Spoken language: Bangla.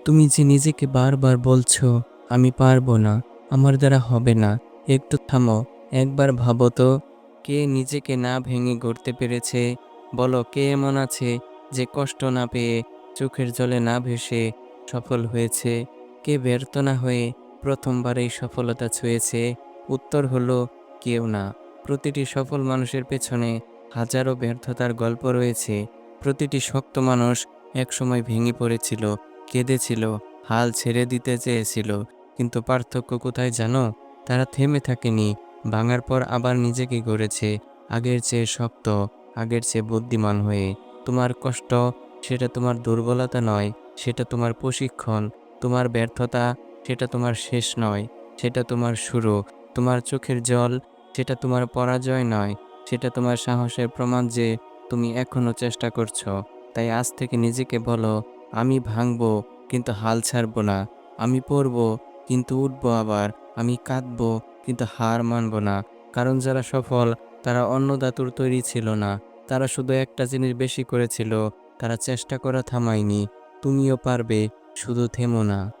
তুমি যে নিজেকে বারবার বলছো, আমি পারবো না, আমার দ্বারা হবে না, একটু থামো। একবার ভাবো তো, কে নিজেকে না ভেঙে গড়তে পেরেছে? বলো, কে এমন আছে যে কষ্ট না পেয়ে, চোখের জলে না ভেসে সফল হয়েছে? কে ব্যর্থ না হয়ে প্রথমবারেই সফলতা ছুঁয়েছে? উত্তর হলো কেউ না। প্রতিটি সফল মানুষের পেছনে হাজারো ব্যর্থতার গল্প রয়েছে। প্রতিটি শক্ত মানুষ একসময় ভেঙে পড়েছিল, কেঁদেছিল, হাল ছেড়ে দিতে চেয়েছিল। কিন্তু পার্থক্য কোথায় জানো? তারা থেমে থাকেনি, ভাঙার পর আবার নিজেকে গড়েছে, আগের চেয়ে শক্ত, আগের চেয়ে বুদ্ধিমান হয়ে। তোমার কষ্ট, সেটা তোমার দুর্বলতা নয়, সেটা তোমার প্রশিক্ষণ। তোমার ব্যর্থতা, সেটা তোমার শেষ নয়, সেটা তোমার শুরু। তোমার চোখের জল, সেটা তোমার পরাজয় নয়, সেটা তোমার সাহসের প্রমাণ যে তুমি এখনো চেষ্টা করছো। তাই আজ থেকে নিজেকে বলো, আমি ভাঙবো কিন্তু হাল ছাড়বো না। আমি পড়বো কিন্তু উঠবো আবার। আমি কাঁদবো কিন্তু হার মানবো না। কারণ যারা সফল, তারা অন্য ধাতুর তৈরি ছিল না। তারা শুধু একটা জিনিস বেশি করেছিল, তারা চেষ্টা করা থামায়নি। তুমিও পারবে, শুধু থেমো না।